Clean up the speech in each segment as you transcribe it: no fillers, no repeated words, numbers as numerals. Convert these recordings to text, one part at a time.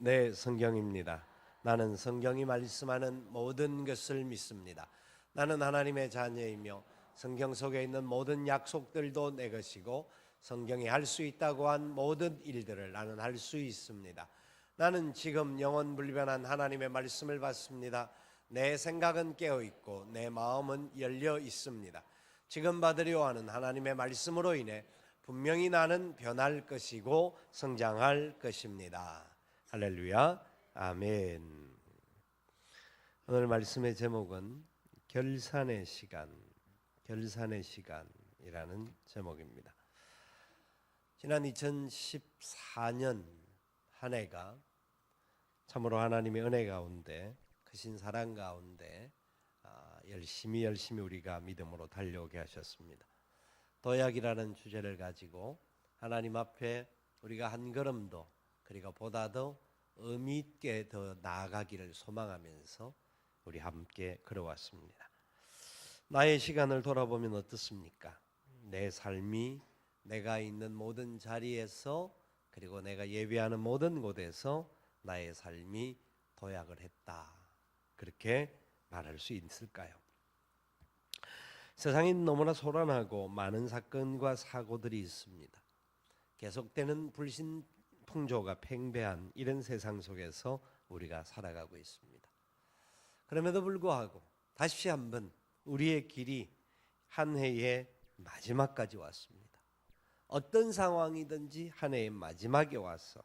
네, 성경입니다. 나는 성경이 말씀하는 모든 것을 믿습니다. 나는 하나님의 자녀이며 성경 속에 있는 모든 약속들도 내 것이고 성경이 할 수 있다고 한 모든 일들을 나는 할 수 있습니다. 나는 지금 영원 불변한 하나님의 말씀을 받습니다. 내 생각은 깨어 있고 내 마음은 열려 있습니다. 지금 받으려 하는 하나님의 말씀으로 인해 분명히 나는 변할 것이고 성장할 것입니다. 할렐루야, 아멘. 오늘 말씀의 제목은 결산의 시간이라는 제목입니다. 지난 2014년 한 해가 참으로 하나님의 은혜 가운데, 크신 사랑 가운데 열심히 우리가 믿음으로 달려오게 하셨습니다. 도약이라는 주제를 가지고 하나님 앞에 우리가 한 걸음도, 그리고 보다 더 의미 있게 더 나아가기를 소망하면서 우리 함께 걸어왔습니다. 나의 시간을 돌아보면 어떻습니까? 내 삶이 내가 있는 모든 자리에서, 그리고 내가 예배하는 모든 곳에서 나의 삶이 도약을 했다, 그렇게 말할 수 있을까요? 세상이 너무나 소란하고 많은 사건과 사고들이 있습니다. 계속되는 불신풍조가 팽배한 이런 세상 속에서 우리가 살아가고 있습니다. 그럼에도 불구하고 다시 한번 우리의 길이 한 해의 마지막까지 왔습니다. 어떤 상황이든지 한 해의 마지막에 와서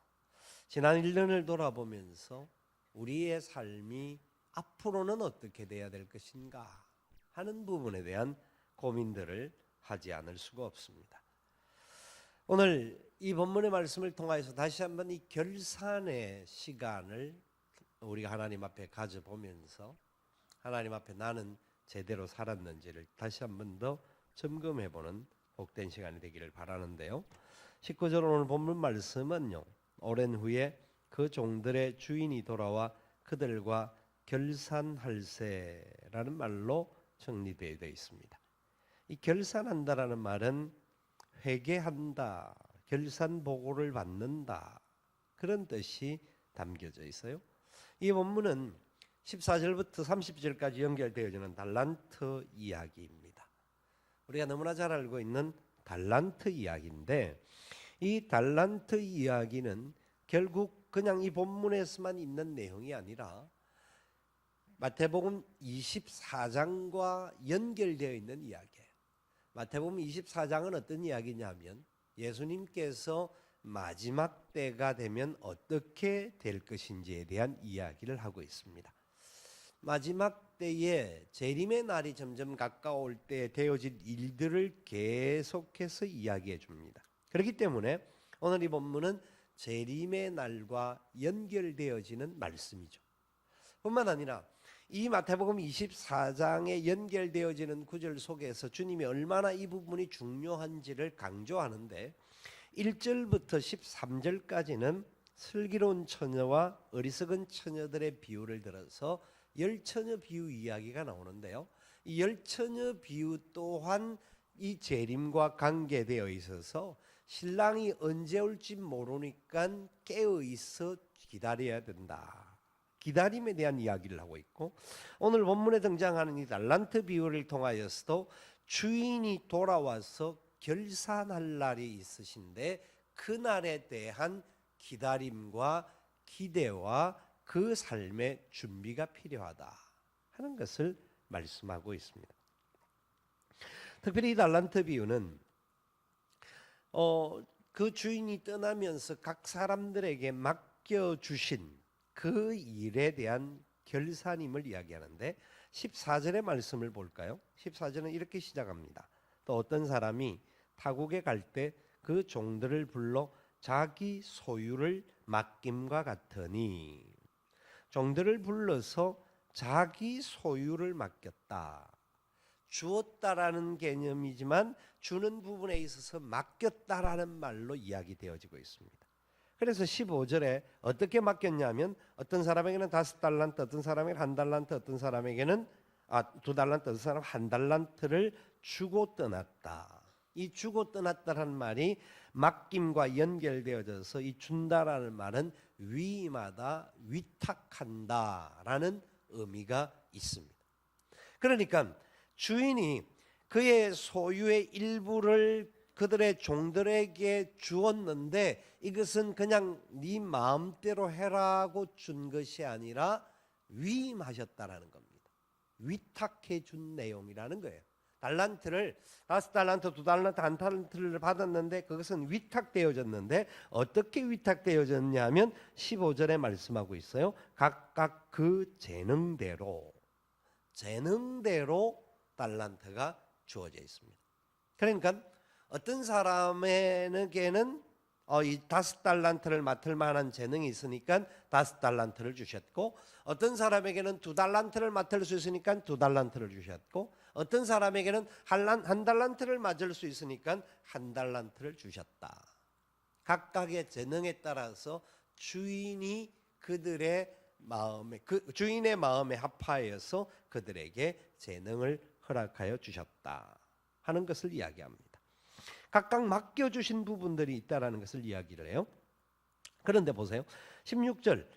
지난 1년을 돌아보면서 우리의 삶이 앞으로는 어떻게 돼야 될 것인가 하는 부분에 대한 고민들을 하지 않을 수가 없습니다. 오늘 이 본문의 말씀을 통해서 다시 한번 이 결산의 시간을 우리가 하나님 앞에 가져보면서 하나님 앞에 나는 제대로 살았는지를 다시 한번 더 점검해보는 복된 시간이 되기를 바라는데요. 19절 오늘 본문 말씀은요, 오랜 후에 그 종들의 주인이 돌아와 그들과 결산할세라는 말로 정리되어 있습니다. 이 결산한다라는 말은 회개한다, 결산 보고를 받는다, 그런 뜻이 담겨져 있어요. 이 본문은 14절부터 30절까지 연결되어지는 달란트 이야기입니다. 우리가 너무나 잘 알고 있는 달란트 이야기인데, 이 달란트 이야기는 결국 그냥 이 본문에서만 있는 내용이 아니라 마태복음 24장과 연결되어 있는 이야기예요. 마태복음 24장은 어떤 이야기냐면 예수님께서 마지막 때가 되면 어떻게 될 것인지에 대한 이야기를 하고 있습니다. 마지막 때에 재림의 날이 점점 가까울 때 되어질 일들을 계속해서 이야기해 줍니다. 그렇기 때문에 오늘 이 본문은 재림의 날과 연결되어지는 말씀이죠. 뿐만 아니라 이 마태복음 24장에 연결되어지는 구절 속에서 주님이 얼마나 이 부분이 중요한지를 강조하는데, 1절부터 13절까지는 슬기로운 처녀와 어리석은 처녀들의 비유를 들어서 열처녀 비유 이야기가 나오는데요, 이 열처녀 비유 또한 이 재림과 관계되어 있어서 신랑이 언제 올지 모르니까 깨어 있어 기다려야 된다, 기다림에 대한 이야기를 하고 있고, 오늘 본문에 등장하는 이 달란트 비유를 통하여서도 주인이 돌아와서 결산할 날이 있으신데 그 날에 대한 기다림과 기대와 그 삶의 준비가 필요하다 하는 것을 말씀하고 있습니다. 특별히 이 달란트 비유는 그 주인이 떠나면서 각 사람들에게 맡겨주신 그 일에 대한 결산임을 이야기하는데, 14절의 말씀을 볼까요? 14절은 이렇게 시작합니다. 또 어떤 사람이 타국에 갈 때 그 종들을 불러 자기 소유를 맡김과 같으니, 종들을 불러서 자기 소유를 맡겼다. 주었다라는 개념이지만 주는 부분에 있어서 맡겼다라는 말로 이야기되어지고 있습니다. 그래서 15절에 어떻게 맡겼냐면 어떤 사람에게는 5달란트, 어떤 사람에게는 1달란트, 어떤 사람에게는 2달란트, 어떤 사람 1달란트를 주고 떠났다. 이 주고 떠났다라는 말이 맡김과 연결되어져서 이 준다라는 말은 위임하다, 위탁한다라는 의미가 있습니다. 그러니까 주인이 그의 소유의 일부를 그들의 종들에게 주었는데 이것은 그냥 네 마음대로 해라고 준 것이 아니라 위임하셨다라는 겁니다. 위탁해 준 내용이라는 거예요. 달란트를 5달란트, 2달란트, 1달란트를 받았는데 그것은 위탁되어졌는데 어떻게 위탁되어졌냐면 15절에 말씀하고 있어요. 각각 그 재능대로 달란트가 주어져 있습니다. 그러니까 어떤 사람에게는 이 5달란트를 맡을 만한 재능이 있으니까 5달란트를 주셨고, 어떤 사람에게는 2달란트를 맡을 수 있으니까 2달란트를 주셨고, 어떤 사람에게는 한 달란트를 맡을 수 있으니까 1달란트를 주셨다. 각각의 재능에 따라서 주인이 그들의 마음에 주인의 마음에 합하여서 그들에게 재능을 허락하여 주셨다 하는 것을 이야기합니다. 각각 맡겨주신 부분들이 있다라는 것을 이야기를 해요. 그런데 보세요. 16절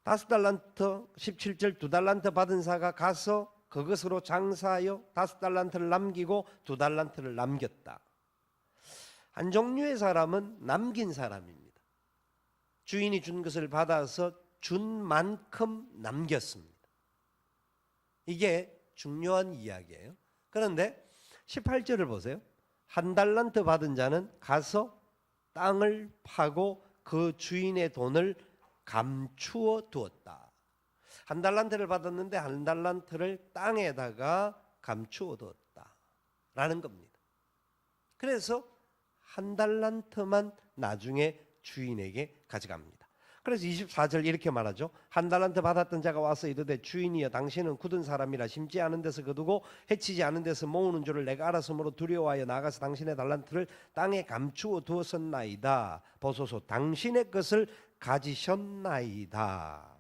5달란트, 17절 2달란트 받은 자가 가서 그것으로 장사하여 5달란트를 남기고 2달란트를 남겼다. 한 종류의 사람은 남긴 사람입니다. 주인이 준 것을 받아서 준 만큼 남겼습니다. 이게 중요한 이야기예요. 그런데 18절을 보세요. 1달란트 받은 자는 가서 땅을 파고 그 주인의 돈을 감추어 두었다. 1달란트를 받았는데 1달란트를 땅에다가 감추어 두었다라는 겁니다. 그래서 1달란트만 나중에 주인에게 가져갑니다. 그래서 24절 이렇게 말하죠. 1달란트 받았던 자가 와서 이르되 주인이여 당신은 굳은 사람이라 심지 않은 데서 거두고 해치지 않은 데서 모으는 줄을 내가 알았으므로 두려워하여 나가서 당신의 달란트를 땅에 감추어 두었었나이다. 보소서 당신의 것을 가지셨나이다.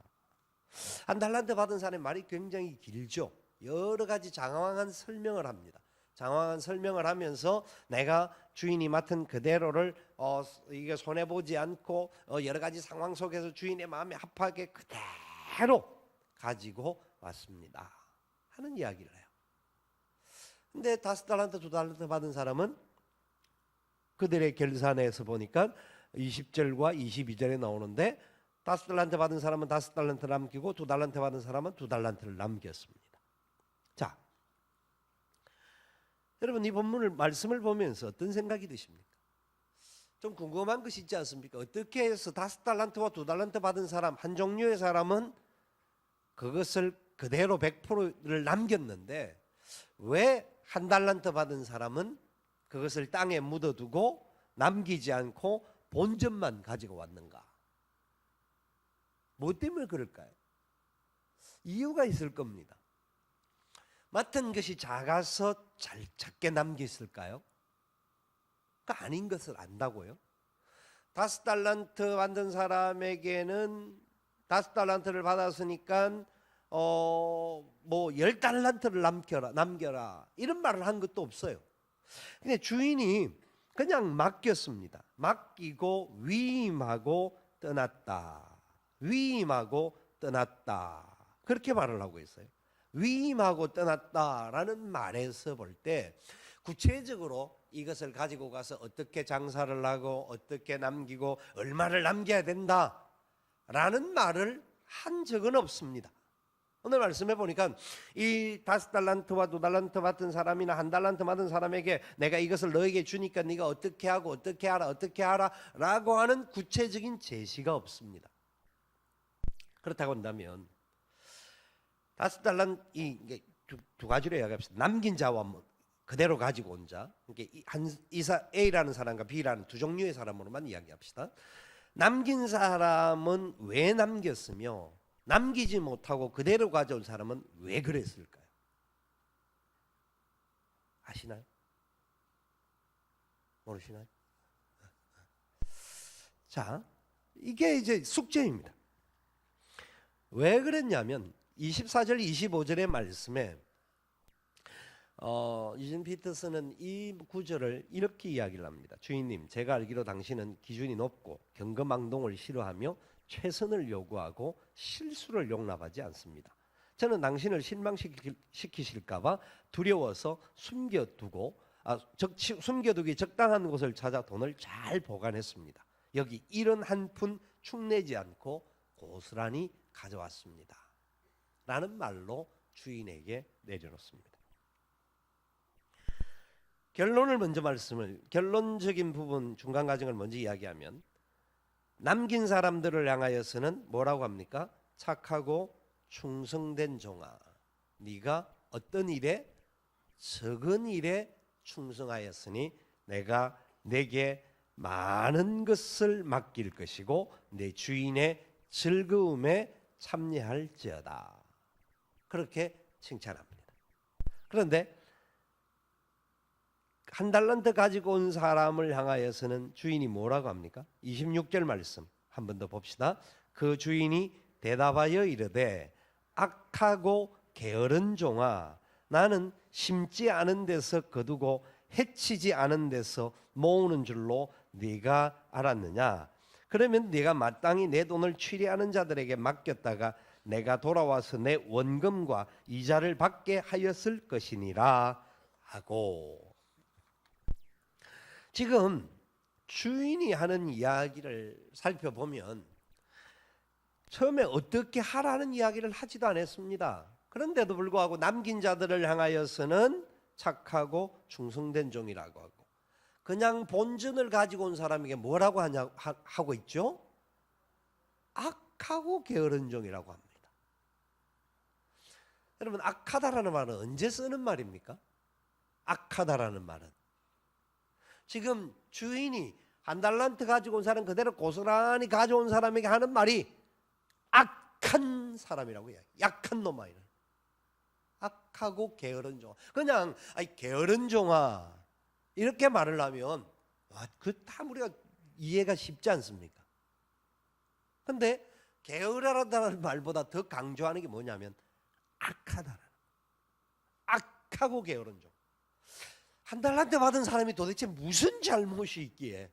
1달란트 받은 사람의 말이 굉장히 길죠. 여러 가지 장황한 설명을 합니다. 장황한 설명을 하면서 내가 주인이 맡은 그대로를 이게 손해 보지 않고 여러 가지 상황 속에서 주인의 마음에 합하게 그대로 가지고 왔습니다 하는 이야기를 해요. 근데 5달란트, 2달란트 받은 사람은 그들의 결산에서 보니까 20절과 22절에 나오는데 5달란트 받은 사람은 5달란트 남기고 2달란트 받은 사람은 2달란트를 남겼습니다. 자, 여러분 이 본문을 말씀을 보면서 어떤 생각이 드십니까? 좀 궁금한 것이 있지 않습니까? 어떻게 해서 5달란트와 2달란트 받은 사람 한 종류의 사람은 그것을 그대로 100%를 남겼는데 왜 1달란트 받은 사람은 그것을 땅에 묻어두고 남기지 않고 본전만 가지고 왔는가? 뭐 때문에 그럴까요? 이유가 있을 겁니다. 맡은 것이 작아서 작게 남겼을까요? 그 아닌 것을 안다고요. 5달란트 받은 사람에게는 5달란트를 받았으니까 뭐 10달란트를 남겨라 이런 말을 한 것도 없어요. 근데 주인이 그냥 맡겼습니다. 맡기고 위임하고 떠났다. 위임하고 떠났다. 그렇게 말을 하고 있어요. 위임하고 떠났다라는 말에서 볼 때 구체적으로 이것을 가지고 가서 어떻게 장사를 하고 어떻게 남기고 얼마를 남겨야 된다라는 말을 한 적은 없습니다. 오늘 말씀해 보니까 이 5달란트와 2달란트 받은 사람이나 1달란트 받은 사람에게 내가 이것을 너에게 주니까 네가 어떻게 하고 어떻게 하라 라고 하는 구체적인 제시가 없습니다. 그렇다고 한다면 5달란트 이게 두 가지로 이야기합시다. 남긴 자와 그대로 가지고 온 자. 이사 A라는 사람과 B라는 두 종류의 사람으로만 이야기합시다. 남긴 사람은 왜 남겼으며 남기지 못하고 그대로 가져온 사람은 왜 그랬을까요? 아시나요? 모르시나요? 자, 이게 이제 숙제입니다. 왜 그랬냐면 24절 25절의 말씀에 유진 피터스는 이 구절을 이렇게 이야기를 합니다. 주인님, 제가 알기로 당신은 기준이 높고 경거망동을 싫어하며 최선을 요구하고 실수를 용납하지 않습니다. 저는 당신을 실망시키실까 봐 두려워서 숨겨두기 적당한 곳을 찾아 돈을 잘 보관했습니다. 여기 1원 축 내지 않고 고스란히 가져왔습니다. 라는 말로 주인에게 내려놓습니다. 결론적인 부분 중간 과정을 먼저 이야기하면, 남긴 사람들을 향하여서는 뭐라고 합니까? 착하고 충성된 종아, 네가 어떤 일에? 적은 일에 충성하였으니 내가 내게 많은 것을 맡길 것이고 내 주인의 즐거움에 참여할지어다. 그렇게 칭찬합니다. 그런데 한 달란트 가지고 온 사람을 향하여서는 주인이 뭐라고 합니까? 26절 말씀 한 번 더 봅시다. 그 주인이 대답하여 이르되 악하고 게으른 종아, 나는 심지 않은 데서 거두고 해치지 않은 데서 모으는 줄로 네가 알았느냐? 그러면 네가 마땅히 내 돈을 취리하는 자들에게 맡겼다가 내가 돌아와서 내 원금과 이자를 받게 하였을 것이니라 하고, 지금 주인이 하는 이야기를 살펴보면 처음에 어떻게 하라는 이야기를 하지도 않았습니다. 그런데도 불구하고 남긴 자들을 향하여서는 착하고 충성된 종이라고 하고, 그냥 본전을 가지고 온 사람에게 뭐라고 하고 있죠? 악하고 게으른 종이라고 합니다. 여러분, 악하다라는 말은 언제 쓰는 말입니까? 악하다라는 말은 지금 주인이 한 달란트 가지고 온 사람 그대로 고스란히 가져온 사람에게 하는 말이 악한 사람이라고 해요. 약한 놈아. 악하고 게으른 종아. 그냥 게으른 종아 이렇게 말을 하면 그 참 우리가 이해가 쉽지 않습니까? 근데 게으르다는 말보다 더 강조하는 게 뭐냐면 악하다라는, 악하고 게으른 종. 한 달란트 받은 사람이 도대체 무슨 잘못이 있기에,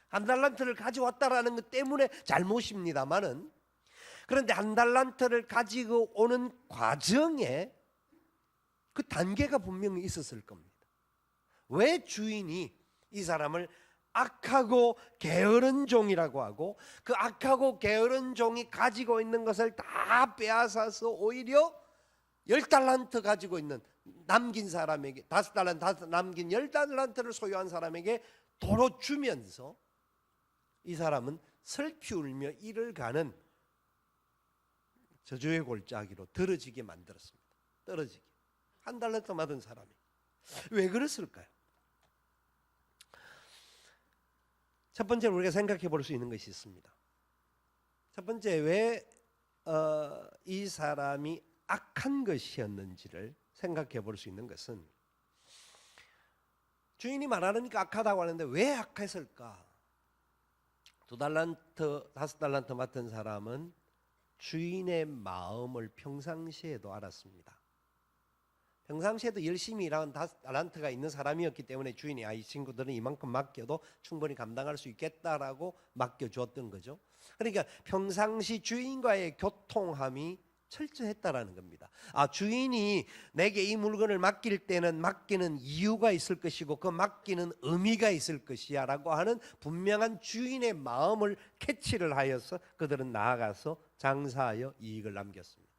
한 달란트를 가져왔다라는 것 때문에 잘못입니다만은, 그런데 한 달란트를 가지고 오는 과정에 그 단계가 분명히 있었을 겁니다. 왜 주인이 이 사람을 악하고 게으른 종이라고 하고, 그 악하고 게으른 종이 가지고 있는 것을 다 빼앗아서 오히려 10달란트 가지고 있는 남긴 사람에게, 5달란트 남긴 10달란트를 소유한 사람에게 도로 주면서 이 사람은 슬피 울며 이를 가는 저주의 골짜기로 떨어지게 만들었습니다. 떨어지게. 한 달란트 받은 사람이. 왜 그랬을까요? 첫 번째 우리가 생각해 볼 수 있는 것이 있습니다. 첫 번째, 왜 이 사람이 악한 것이었는지를 생각해 볼 수 있는 것은, 주인이 말하니까 악하다고 하는데 왜 악했을까? 2달란트, 5달란트 맡은 사람은 주인의 마음을 평상시에도 알았습니다. 평상시에도 열심히 일하는 5달란트가 있는 사람이었기 때문에 주인이 이 친구들은 이만큼 맡겨도 충분히 감당할 수 있겠다라고 맡겨주었던 거죠. 그러니까 평상시 주인과의 교통함이 철저했다라는 겁니다. 주인이 내게 이 물건을 맡길 때는 맡기는 이유가 있을 것이고 그 맡기는 의미가 있을 것이야 라고 하는 분명한 주인의 마음을 캐치를 하여서 그들은 나아가서 장사하여 이익을 남겼습니다.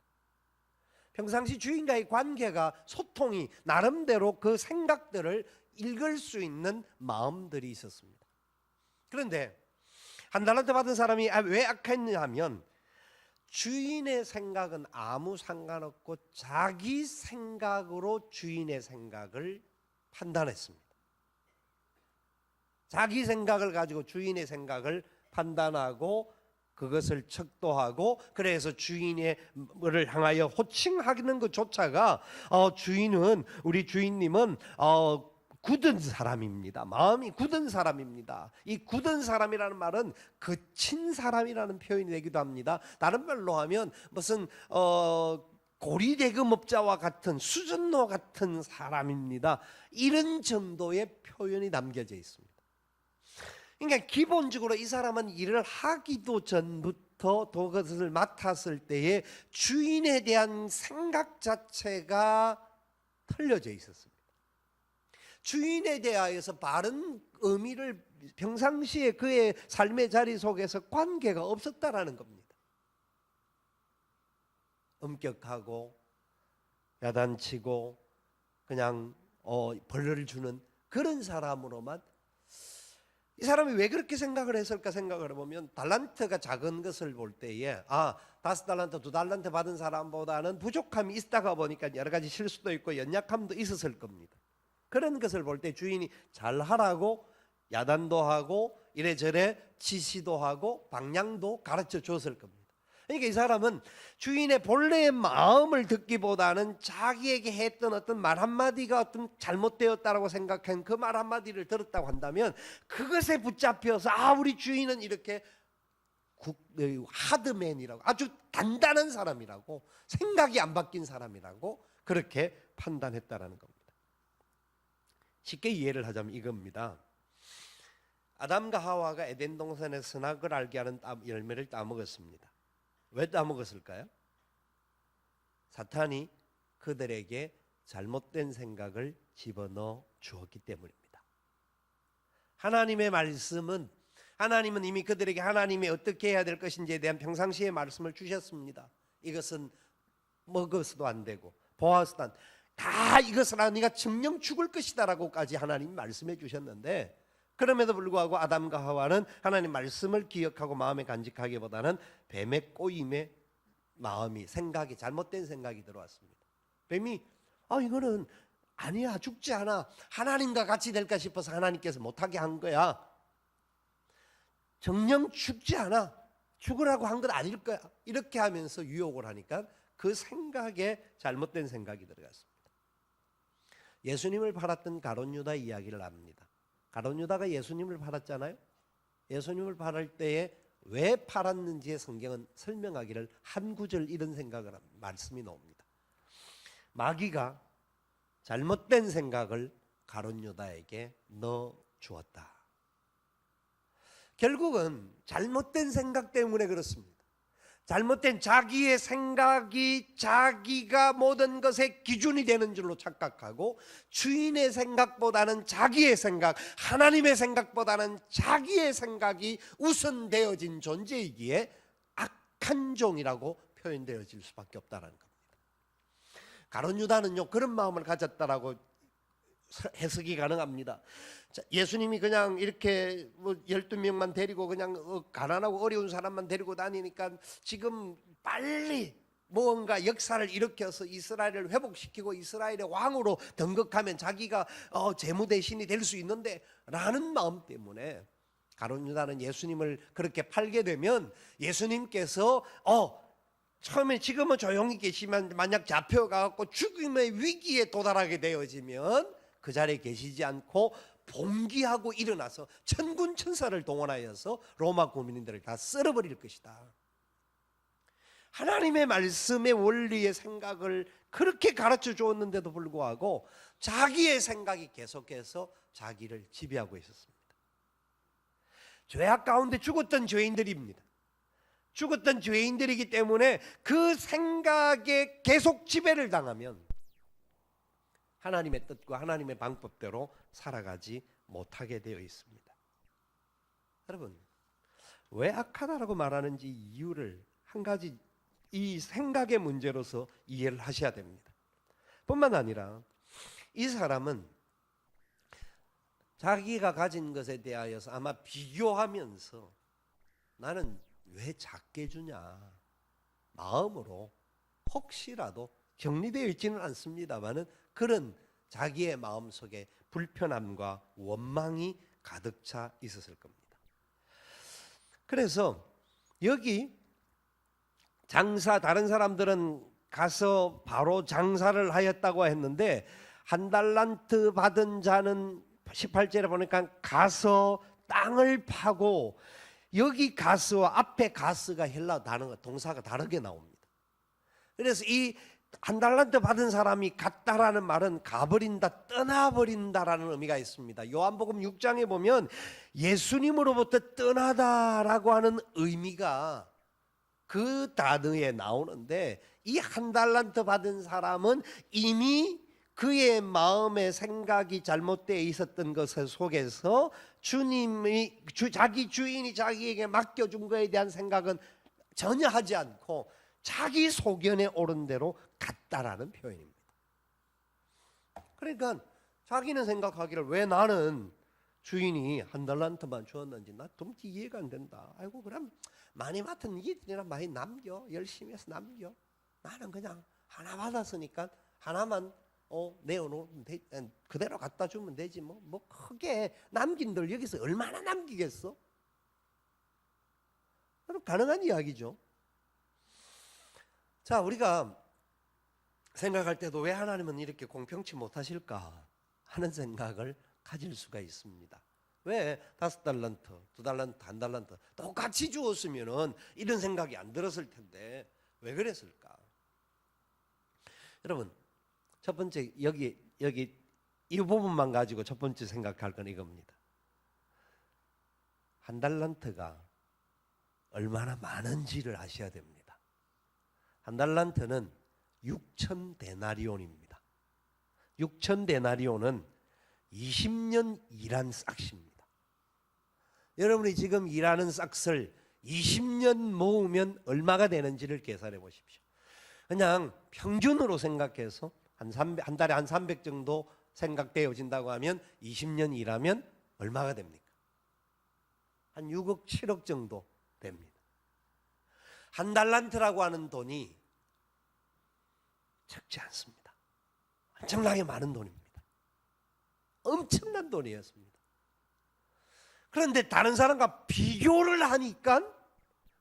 평상시 주인과의 관계가, 소통이 나름대로 그 생각들을 읽을 수 있는 마음들이 있었습니다. 그런데 한 달란트 받은 사람이 왜 악했냐 하면, 주인의 생각은 아무 상관없고 자기 생각으로 주인의 생각을 판단했습니다. 자기 생각을 가지고 주인의 생각을 판단하고 그것을 척도하고, 그래서 주인을 향하여 호칭하는 것조차가 주인은, 우리 주인님은 굳은 사람입니다. 마음이 굳은 사람입니다. 이 굳은 사람이라는 말은 거친 사람이라는 표현이 되기도 합니다. 다른 말로 하면 무슨 고리대금업자와 같은, 수전노 같은 사람입니다. 이런 정도의 표현이 남겨져 있습니다. 그러니까 기본적으로 이 사람은 일을 하기도 전부터 그것을 맡았을 때에 주인에 대한 생각 자체가 틀려져 있었습니다. 주인에 대하여서 바른 의미를 평상시에 그의 삶의 자리 속에서 관계가 없었다라는 겁니다. 엄격하고 야단치고 그냥 벌을 주는 그런 사람으로만, 이 사람이 왜 그렇게 생각을 했을까 생각을 해보면 달란트가 작은 것을 볼 때에 5달란트 2달란트 받은 사람보다는 부족함이 있다가 보니까 여러 가지 실수도 있고 연약함도 있었을 겁니다. 그런 것을 볼 때 주인이 잘하라고 야단도 하고 이래저래 지시도 하고 방향도 가르쳐 줬을 겁니다. 그러니까 이 사람은 주인의 본래의 마음을 듣기보다는 자기에게 했던 어떤 말 한마디가 어떤 잘못되었다라고 생각한 그 말 한마디를 들었다고 한다면 그것에 붙잡혀서 우리 주인은 이렇게 하드맨이라고, 아주 단단한 사람이라고, 생각이 안 바뀐 사람이라고 그렇게 판단했다라는 겁니다. 쉽게 이해를 하자면 이겁니다. 아담과 하와가 에덴 동산의 선악을 알게 하는 열매를 따먹었습니다. 왜 따먹었을까요? 사탄이 그들에게 잘못된 생각을 집어넣어 주었기 때문입니다. 하나님의 말씀은, 하나님은 이미 그들에게 하나님이 어떻게 해야 될 것인지에 대한 평상시의 말씀을 주셨습니다. 이것은 먹어서도 안 되고 보아서도 안, 다 이것은 네가 정령 죽을 것이다라고까지 하나님 말씀해 주셨는데, 그럼에도 불구하고 아담과 하와는 하나님 말씀을 기억하고 마음에 간직하기보다는 뱀의 꼬임에 마음이, 생각이, 잘못된 생각이 들어왔습니다. 뱀이 이거는 아니야, 죽지 않아, 하나님과 같이 될까 싶어서 하나님께서 못하게 한 거야, 정령 죽지 않아, 죽으라고 한 건 아닐 거야, 이렇게 하면서 유혹을 하니까 그 생각에 잘못된 생각이 들어갔습니다. 예수님을 팔았던 가룟 유다 이야기를 합니다. 가룟 유다가 예수님을 팔았잖아요. 예수님을 팔을 때에 왜 팔았는지에 성경은 설명하기를 한 구절 이런 생각을 합니다. 말씀이 나옵니다. 마귀가 잘못된 생각을 가룟 유다에게 넣어 주었다. 결국은 잘못된 생각 때문에 그렇습니다. 잘못된 자기의 생각이 자기가 모든 것의 기준이 되는 줄로 착각하고, 주인의 생각보다는 자기의 생각, 하나님의 생각보다는 자기의 생각이 우선되어진 존재이기에 악한 종이라고 표현되어질 수밖에 없다는 겁니다. 가룟 유다는요 그런 마음을 가졌다라고 해석이 가능합니다. 예수님이 그냥 이렇게 12명만 데리고 그냥 가난하고 어려운 사람만 데리고 다니니까 지금 빨리 무언가 역사를 일으켜서 이스라엘을 회복시키고 이스라엘의 왕으로 등극하면 자기가 재무 대신이 될 수 있는데 라는 마음 때문에 가룟 유다는 예수님을 그렇게 팔게 되면 예수님께서 처음에 지금은 조용히 계시면 만약 잡혀가고 죽음의 위기에 도달하게 되어지면 그 자리에 계시지 않고 봉기하고 일어나서 천군 천사를 동원하여서 로마 국민들을 다 썰어버릴 것이다. 하나님의 말씀의 원리의 생각을 그렇게 가르쳐 주었는데도 불구하고 자기의 생각이 계속해서 자기를 지배하고 있었습니다. 죄악 가운데 죽었던 죄인들입니다. 죽었던 죄인들이기 때문에 그 생각에 계속 지배를 당하면 하나님의 뜻과 하나님의 방법대로 살아가지 못하게 되어 있습니다. 여러분, 왜 악하다라고 말하는지 이유를 한 가지 이 생각의 문제로서 이해를 하셔야 됩니다. 뿐만 아니라 이 사람은 자기가 가진 것에 대하여서 아마 비교하면서 나는 왜 작게 주냐 마음으로 혹시라도 정리되어 있지는 않습니다만은 그런 자기의 마음속에 불편함과 원망이 가득 차 있었을 겁니다. 그래서 여기 다른 사람들은 가서 바로 장사를 하였다고 했는데 한 달란트 받은 자는 18절에 보니까 가서 땅을 파고, 여기 가스와 앞에 가스가 헬라 단어가 동사가 다르게 나옵니다. 그래서 이 한 달란트 받은 사람이 갔다라는 말은 가버린다, 떠나버린다라는 의미가 있습니다. 요한복음 6장에 보면 예수님으로부터 떠나다라고 하는 의미가 그 단어에 나오는데, 이 한 달란트 받은 사람은 이미 그의 마음의 생각이 잘못되어 있었던 것을 속에서 자기 주인이 자기에게 맡겨준 것에 대한 생각은 전혀 하지 않고 자기 소견에 옳은 대로 갔다라는 표현입니다. 그러니까 자기는 생각하기를 왜 나는 주인이 한 달란트만 주었는지 나 도무지 이해가 안 된다. 아이고 그럼 많이 맡은 이들이나 많이 남겨, 열심히 해서 남겨. 나는 그냥 하나 받았으니까 하나만 내어놓으면 그대로 갖다 주면 되지 뭐 크게 남긴들 여기서 얼마나 남기겠어? 그럼 가능한 이야기죠. 자, 우리가 생각할 때도 왜 하나님은 이렇게 공평치 못하실까 하는 생각을 가질 수가 있습니다. 왜 5달란트, 2달란트, 1달란트 똑같이 주었으면은 이런 생각이 안 들었을 텐데 왜 그랬을까? 여러분, 첫 번째 여기 이 부분만 가지고 첫 번째 생각할 건 이겁니다. 1달란트가 얼마나 많은지를 아셔야 됩니다. 1달란트는 6,000데나리온입니다. 6,000데나리온은 20년 일한 싹시입니다. 여러분이 지금 일하는 싹을 20년 모으면 얼마가 되는지를 계산해 보십시오. 그냥 평균으로 생각해서 한 달에 한 300 정도 생각되어진다고 하면 20년 일하면 얼마가 됩니까? 한 6억 7억 정도 됩니다. 1달란트라고 하는 돈이 적지 않습니다. 엄청나게 많은 돈입니다. 엄청난 돈이었습니다. 그런데 다른 사람과 비교를 하니까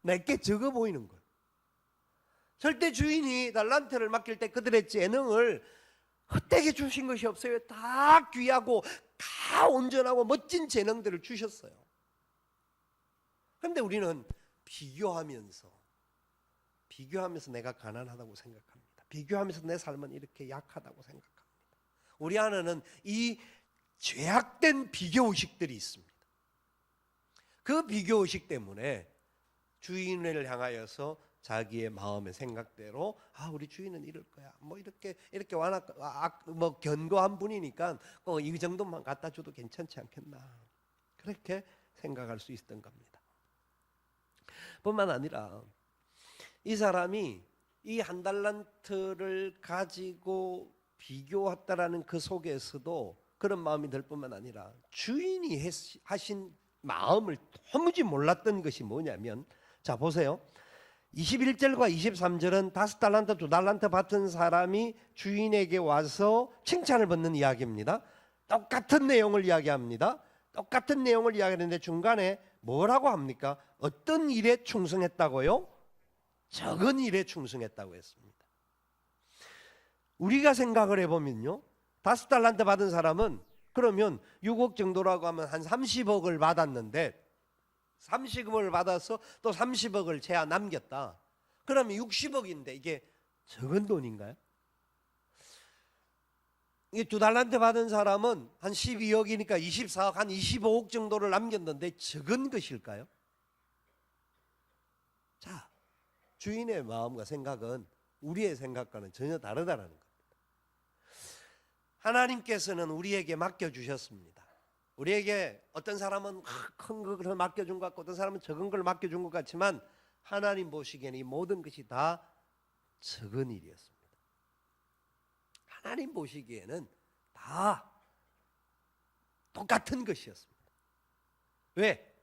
내게 적어 보이는 거예요. 절대 주인이 달란트를 맡길 때 그들의 재능을 헛되게 주신 것이 없어요. 다 귀하고 다 온전하고 멋진 재능들을 주셨어요. 그런데 우리는 비교하면서 내가 가난하다고 생각합니다. 비교하면서 내 삶은 이렇게 약하다고 생각합니다. 우리 안에는 이 죄악된 비교의식들이 있습니다. 그 비교의식 때문에 주인을 향하여서 자기의 마음의 생각대로 우리 주인은 이럴 거야. 뭐 이렇게 뭐 견고한 분이니까 이 정도만 갖다 줘도 괜찮지 않겠나. 그렇게 생각할 수 있었던 겁니다. 뿐만 아니라 이 사람이 이 1달란트를 가지고 비교했다라는 그 속에서도 그런 마음이 들 뿐만 아니라 주인이 하신 마음을 도무지 몰랐던 것이 뭐냐면, 자 보세요. 21절과 23절은 5달란트 2달란트 받은 사람이 주인에게 와서 칭찬을 받는 이야기입니다. 똑같은 내용을 이야기합니다. 똑같은 내용을 이야기하는데 중간에 뭐라고 합니까? 어떤 일에 충성했다고요? 적은 일에 충성했다고 했습니다. 우리가 생각을 해보면요, 5달란트 받은 사람은 그러면 6억 정도라고 하면 한 30억을 받았는데 30억을 받아서 또 30억을 제가 남겼다. 그러면 60억인데 이게 적은 돈인가요? 이게 2달란트 받은 사람은 한 12억이니까 24억, 한 25억 정도를 남겼는데 적은 것일까요? 자, 주인의 마음과 생각은 우리의 생각과는 전혀 다르다는 겁니다. 하나님께서는 우리에게 맡겨주셨습니다. 우리에게 어떤 사람은 큰 것을 맡겨준 것 같고 어떤 사람은 적은 걸 맡겨준 것 같지만 하나님 보시기에는 이 모든 것이 다 적은 일이었습니다. 하나님 보시기에는 다 똑같은 것이었습니다. 왜?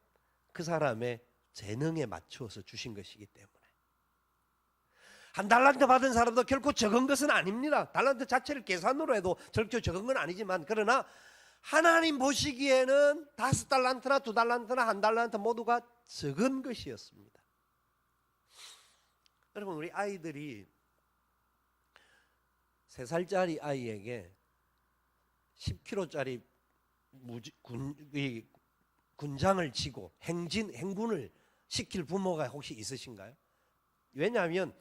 그 사람의 재능에 맞추어서 주신 것이기 때문에. 1달란트 받은 사람도 결코 적은 것은 아닙니다. 달란트 자체를 계산으로 해도 절대 적은 건 아니지만, 그러나 하나님 보시기에는 5달란트나 2달란트나 1달란트 모두가 적은 것이었습니다. 여러분, 우리 아이들이 3살짜리 아이에게 10kg짜리 군장을 쥐고 행군을 시킬 부모가 혹시 있으신가요? 왜냐하면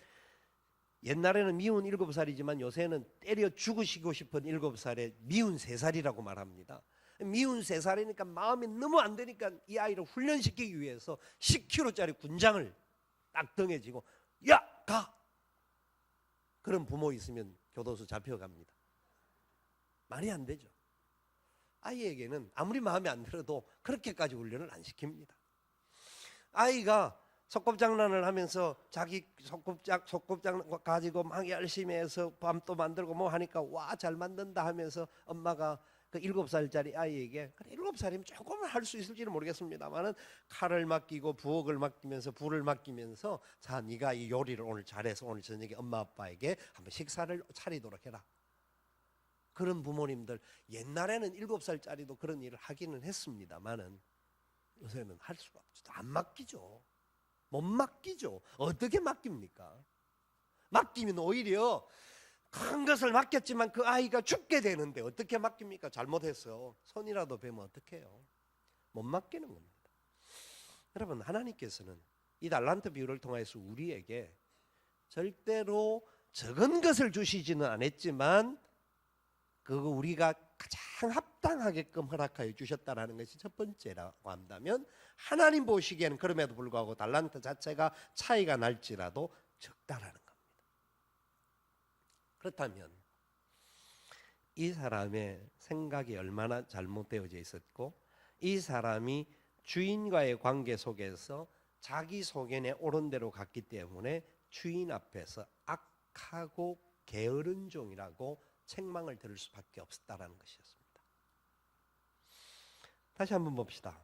옛날에는 미운 7살이지만 요새는 때려 죽으시고 싶은 7살에 미운 3살이라고 말합니다. 미운 3살이니까 마음이 너무 안 되니까 이 아이를 훈련시키기 위해서 10kg짜리 군장을 딱 등에 지고 야 가! 그런 부모 있으면 교도소 잡혀갑니다. 말이 안 되죠. 아이에게는 아무리 마음에 안 들어도 그렇게까지 훈련을 안 시킵니다. 아이가 소꿉장난을 하면서 자기 소꿉장난 가지고 막 열심히 해서 밤도 만들고 뭐 하니까 와 잘 만든다 하면서 엄마가 그 7살짜리 아이에게 7살이면 조금은 할 수 있을지는 모르겠습니다만은 칼을 맡기고 부엌을 맡기면서 불을 맡기면서 자 네가 이 요리를 오늘 잘해서 오늘 저녁에 엄마 아빠에게 한번 식사를 차리도록 해라. 그런 부모님들 옛날에는 7살짜리도 그런 일을 하기는 했습니다만은 요새는 할 수가 없죠. 안 맡기죠. 못 맡기죠. 어떻게 맡깁니까? 맡기면 오히려 큰 것을 맡겼지만 그 아이가 죽게 되는데 어떻게 맡깁니까? 잘못해서 손이라도 베면 어떡해요? 못 맡기는 겁니다. 여러분 하나님께서는 이 달란트 비유를 통해서 우리에게 절대로 적은 것을 주시지는 않았지만 그거 우리가 가장 합당하게끔 허락하여 주셨다라는 것이 첫 번째라고 한다면 하나님 보시기에는 그럼에도 불구하고 달란트 자체가 차이가 날지라도 적다라는 겁니다. 그렇다면 이 사람의 생각이 얼마나 잘못되어져 있었고 이 사람이 주인과의 관계 속에서 자기 소견에 옳은 대로 갔기 때문에 주인 앞에서 악하고 게으른 종이라고 책망을 들을 수밖에 없었다라는 것이었습니다. 다시 한번 봅시다.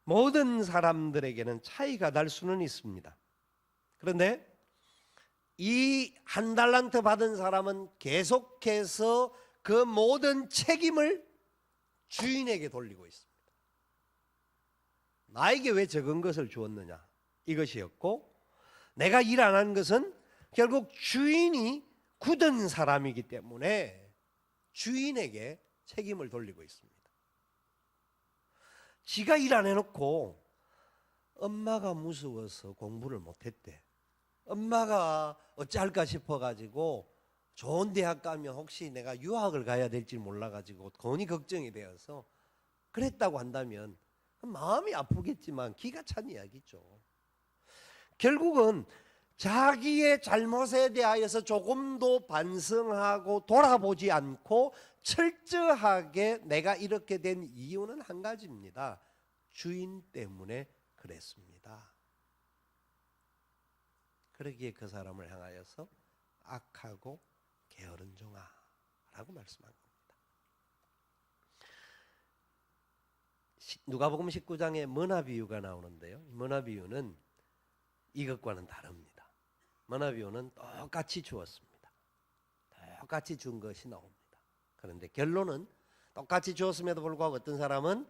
모든 사람들에게는 차이가 날 수는 있습니다. 그런데 이 한 달란트 받은 사람은 계속해서 그 모든 책임을 주인에게 돌리고 있습니다. 나에게 왜 적은 것을 주었느냐 이것이었고 내가 일 안 한 것은 결국 주인이 굳은 사람이기 때문에 주인에게 책임을 돌리고 있습니다. 지가 일 안 해놓고 엄마가 무서워서 공부를 못했대. 엄마가 어찌할까 싶어가지고 좋은 대학 가면 혹시 내가 유학을 가야 될지 몰라가지고 돈이 걱정이 되어서 그랬다고 한다면 마음이 아프겠지만 기가 찬 이야기죠. 결국은 자기의 잘못에 대하여서 조금도 반성하고 돌아보지 않고 철저하게 내가 이렇게 된 이유는 한 가지입니다. 주인 때문에 그랬습니다. 그러기에 그 사람을 향하여서 악하고 게으른 종아라고 말씀한 겁니다. 누가복음 19장에 머나 비유가 나오는데요. 머나 비유는 이것과는 다릅니다. 머나 비유는 똑같이 주었습니다. 똑같이 준 것이 나옵니다. 그런데 결론은 똑같이 주었음에도 불구하고 어떤 사람은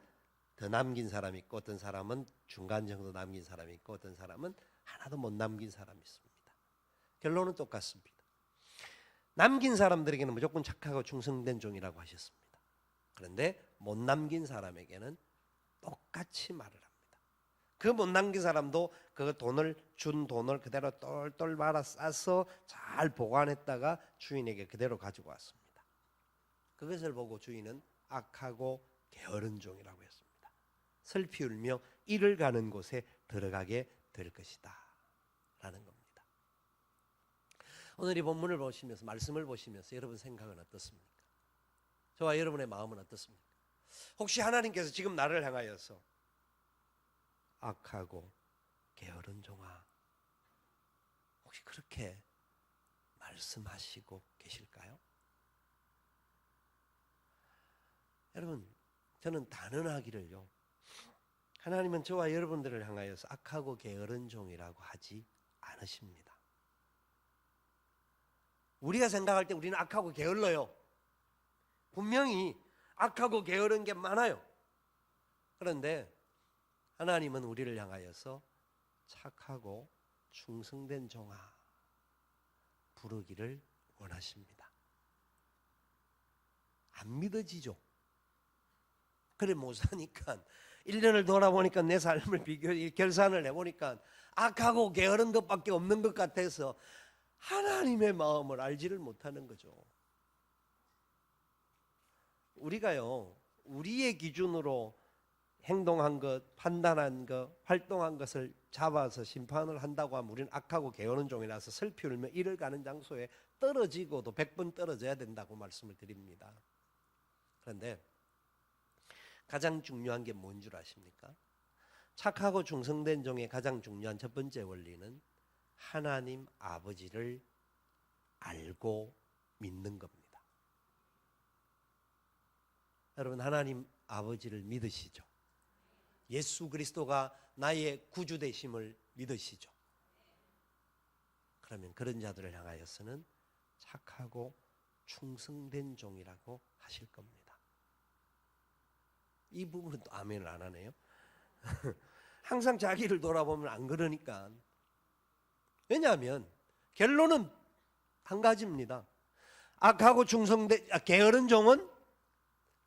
더 남긴 사람이 있고 어떤 사람은 중간 정도 남긴 사람이 있고 어떤 사람은 하나도 못 남긴 사람이 있습니다. 결론은 똑같습니다. 남긴 사람들에게는 무조건 착하고 충성된 종이라고 하셨습니다. 그런데 못 남긴 사람에게는 똑같이 말을 합니다. 그 못 남긴 사람도 그 준 돈을 그대로 똘똘 말아 싸서 잘 보관했다가 주인에게 그대로 가지고 왔습니다. 그것을 보고 주인은 악하고 게으른 종이라고 했습니다. 슬피 울며 이를 가는 곳에 들어가게 될 것이다 라는 겁니다. 오늘 이 본문을 보시면서 말씀을 보시면서 여러분 생각은 어떻습니까? 저와 여러분의 마음은 어떻습니까? 혹시 하나님께서 지금 나를 향하여서 악하고 게으른 종아 혹시 그렇게 말씀하시고 계실까요? 여러분 저는 단언하기를요 하나님은 저와 여러분들을 향하여서 악하고 게으른 종이라고 하지 않으십니다. 우리가 생각할 때 우리는 악하고 게을러요. 분명히 악하고 게으른 게 많아요. 그런데 하나님은 우리를 향하여서 착하고 충성된 종아 부르기를 원하십니다. 안 믿어지죠? 그래 못 사니까 1년을 돌아보니까 내 삶을 결산을 해보니까 악하고 게으른 것밖에 없는 것 같아서 하나님의 마음을 알지를 못하는 거죠. 우리가요, 우리의 기준으로 행동한 것, 판단한 것, 활동한 것을 잡아서 심판을 한다고 하면 우리는 악하고 게으른 종이라서 슬피 울며 이를 가는 장소에 떨어지고도 100번 떨어져야 된다고 말씀을 드립니다. 그런데 가장 중요한 게 뭔 줄 아십니까? 착하고 충성된 종의 가장 중요한 첫 번째 원리는 하나님 아버지를 알고 믿는 겁니다. 여러분, 하나님 아버지를 믿으시죠? 예수 그리스도가 나의 구주 되심을 믿으시죠? 그러면 그런 자들을 향하여서는 착하고 충성된 종이라고 하실 겁니다. 이 부분은 또 아멘을 안 하네요. 항상 자기를 돌아보면 안 그러니까. 왜냐하면 결론은 한 가지입니다. 악하고 게으른 종은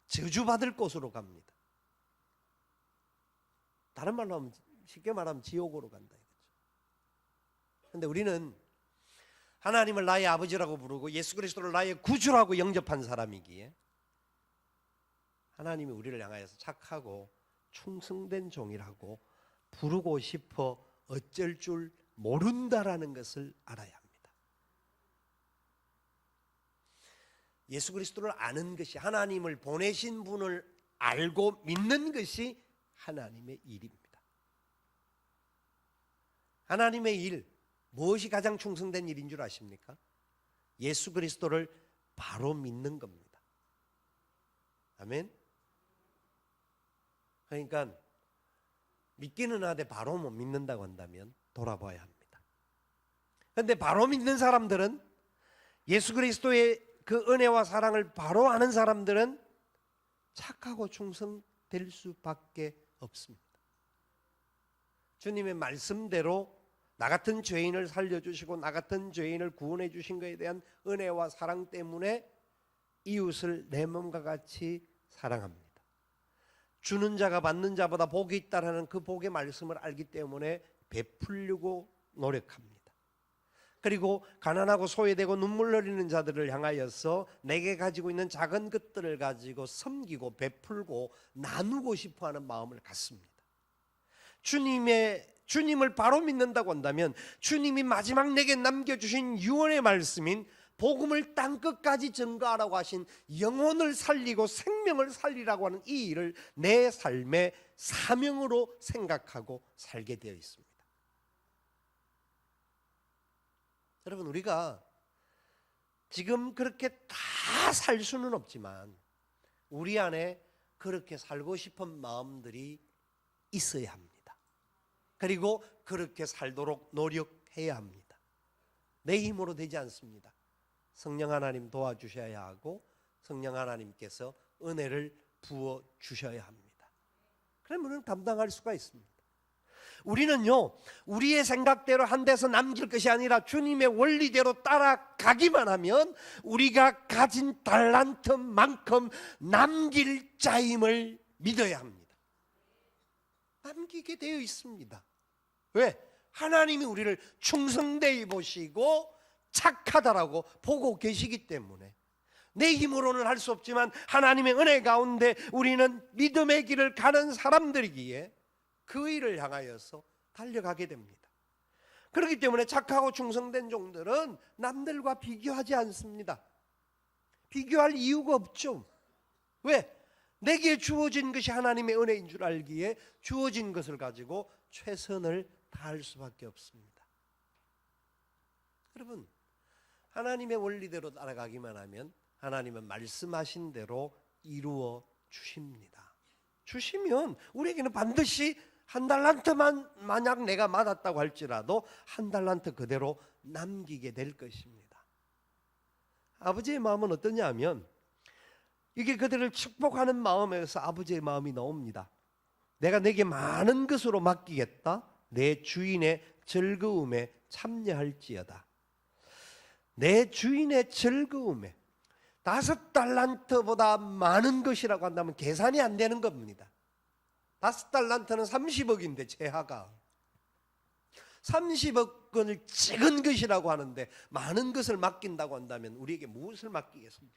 저주받을 곳으로 갑니다. 다른 말로 하면, 쉽게 말하면 지옥으로 간다 이거죠. 그런데 우리는 하나님을 나의 아버지라고 부르고 예수 그리스도를 나의 구주라고 영접한 사람이기에 하나님이 우리를 향하여서 착하고 충성된 종이라고 부르고 싶어 어쩔 줄 모른다라는 것을 알아야 합니다. 예수 그리스도를 아는 것이, 하나님을 보내신 분을 알고 믿는 것이 하나님의 일입니다. 하나님의 일, 무엇이 가장 충성된 일인 줄 아십니까? 예수 그리스도를 바로 믿는 겁니다. 아멘. 그러니까 믿기는 하되 바로 못 믿는다고 한다면 돌아봐야 합니다. 그런데 바로 믿는 사람들은, 예수 그리스도의 그 은혜와 사랑을 바로 아는 사람들은 착하고 충성될 수밖에 없습니다. 주님의 말씀대로 나 같은 죄인을 살려주시고 나 같은 죄인을 구원해 주신 것에 대한 은혜와 사랑 때문에 이웃을 내 몸과 같이 사랑합니다. 주는 자가 받는 자보다 복이 있다라는 그 복의 말씀을 알기 때문에 베풀려고 노력합니다. 그리고 가난하고 소외되고 눈물 흘리는 자들을 향하여서 내게 가지고 있는 작은 것들을 가지고 섬기고 베풀고 나누고 싶어하는 마음을 갖습니다. 주님을 바로 믿는다고 한다면 주님이 마지막 내게 남겨주신 유언의 말씀인 복음을 땅끝까지 전가하라고 하신 영혼을 살리고 생명을 살리라고 하는 이 일을 내 삶의 사명으로 생각하고 살게 되어 있습니다. 여러분, 우리가 지금 그렇게 다 살 수는 없지만 우리 안에 그렇게 살고 싶은 마음들이 있어야 합니다. 그리고 그렇게 살도록 노력해야 합니다. 내 힘으로 되지 않습니다. 성령 하나님 도와주셔야 하고 성령 하나님께서 은혜를 부어 주셔야 합니다. 그러면 우리는 감당할 수가 있습니다. 우리는요, 우리의 생각대로 한 데서 남길 것이 아니라 주님의 원리대로 따라가기만 하면 우리가 가진 달란트만큼 남길 자임을 믿어야 합니다. 남기게 되어 있습니다. 왜? 하나님이 우리를 충성되이 보시고 착하다라고 보고 계시기 때문에. 내 힘으로는 할 수 없지만 하나님의 은혜 가운데 우리는 믿음의 길을 가는 사람들이기에 그 일을 향하여서 달려가게 됩니다. 그렇기 때문에 착하고 충성된 종들은 남들과 비교하지 않습니다. 비교할 이유가 없죠. 왜? 내게 주어진 것이 하나님의 은혜인 줄 알기에 주어진 것을 가지고 최선을 다할 수밖에 없습니다. 여러분, 하나님의 원리대로 따라가기만 하면 하나님은 말씀하신 대로 이루어 주십니다. 주시면 우리에게는 반드시 한 달란트만 만약 내가 맞았다고 할지라도 한 달란트 그대로 남기게 될 것입니다. 아버지의 마음은 어떠냐 하면 이게 그들을 축복하는 마음에서 아버지의 마음이 나옵니다. 내가 내게 많은 것으로 맡기겠다. 내 주인의 즐거움에 참여할지어다. 내 주인의 즐거움에, 5달란트보다 많은 것이라고 한다면 계산이 안 되는 겁니다. 5달란트는 30억인데 최하가 30억을 찍은 것이라고 하는데 많은 것을 맡긴다고 한다면 우리에게 무엇을 맡기겠습니까?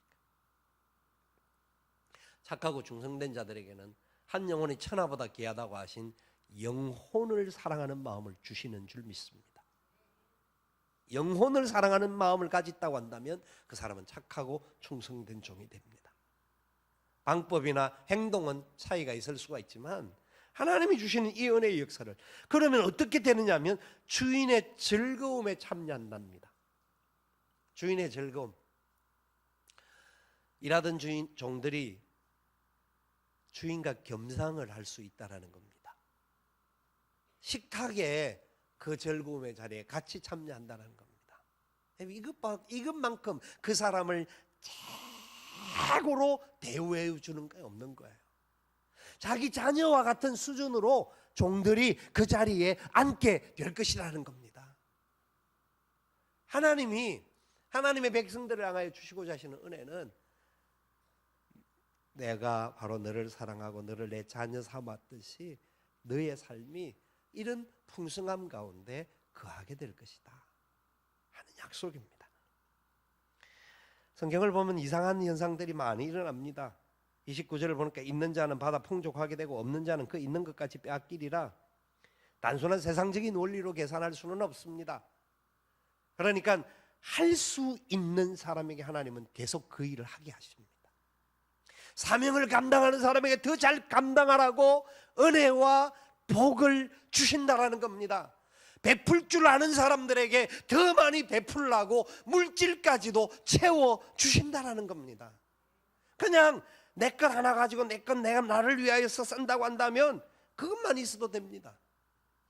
착하고 충성된 자들에게는 한 영혼이 천하보다 귀하다고 하신 영혼을 사랑하는 마음을 주시는 줄 믿습니다. 영혼을 사랑하는 마음을 가졌다고 한다면 그 사람은 착하고 충성된 종이 됩니다. 방법이나 행동은 차이가 있을 수가 있지만 하나님이 주시는 이 은혜의 역사를, 그러면 어떻게 되느냐 하면 주인의 즐거움에 참여한답니다. 주인의 즐거움. 일하던 종들이 주인과 겸상을 할 수 있다는 겁니다. 식탁에 그 즐거움의 자리에 같이 참여한다는 겁니다. 이것만큼 그 사람을 최고로 대우해 주는 게 없는 거예요. 자기 자녀와 같은 수준으로 종들이 그 자리에 앉게 될 것이라는 겁니다. 하나님이 하나님의 백성들을 향하여 주시고자 하시는 은혜는 내가 바로 너를 사랑하고 너를 내 자녀 삼았듯이 너의 삶이 이런 풍성함 가운데 거하게 될 것이다 하는 약속입니다. 성경을 보면 이상한 현상들이 많이 일어납니다. 29절을 보니까 있는 자는 받아 풍족하게 되고 없는 자는 그 있는 것까지 빼앗기리라. 단순한 세상적인 원리로 계산할 수는 없습니다. 그러니까 할 수 있는 사람에게 하나님은 계속 그 일을 하게 하십니다. 사명을 감당하는 사람에게 더 잘 감당하라고 은혜와 복을 주신다라는 겁니다. 베풀 줄 아는 사람들에게 더 많이 베풀라고 물질까지도 채워 주신다라는 겁니다. 그냥 내 것 하나 가지고 내 것 내가 나를 위하여서 쓴다고 한다면 그것만 있어도 됩니다.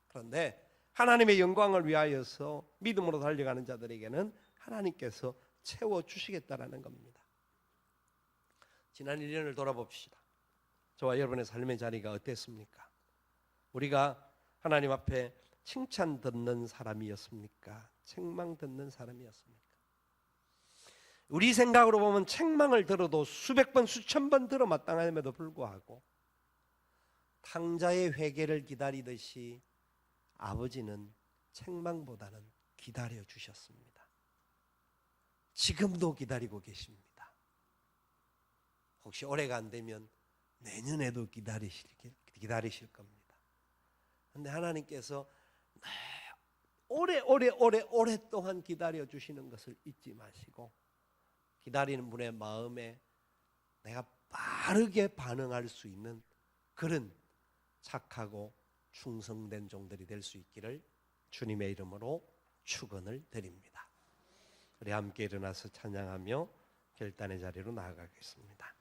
그런데 하나님의 영광을 위하여서 믿음으로 달려가는 자들에게는 하나님께서 채워 주시겠다라는 겁니다. 지난 1년을 돌아봅시다. 저와 여러분의 삶의 자리가 어땠습니까? 우리가 하나님 앞에 칭찬 듣는 사람이었습니까? 책망 듣는 사람이었습니까? 우리 생각으로 보면 책망을 들어도 수백 번 수천 번 들어 마땅함에도 불구하고 탕자의 회개를 기다리듯이 아버지는 책망보다는 기다려 주셨습니다. 지금도 기다리고 계십니다. 혹시 올해가 안 되면 내년에도 기다리실 겁니다. 그런데 하나님께서 오랫동안 기다려 주시는 것을 잊지 마시고 기다리는 분의 마음에 내가 빠르게 반응할 수 있는 그런 착하고 충성된 종들이 될 수 있기를 주님의 이름으로 축원을 드립니다. 우리 함께 일어나서 찬양하며 결단의 자리로 나아가겠습니다.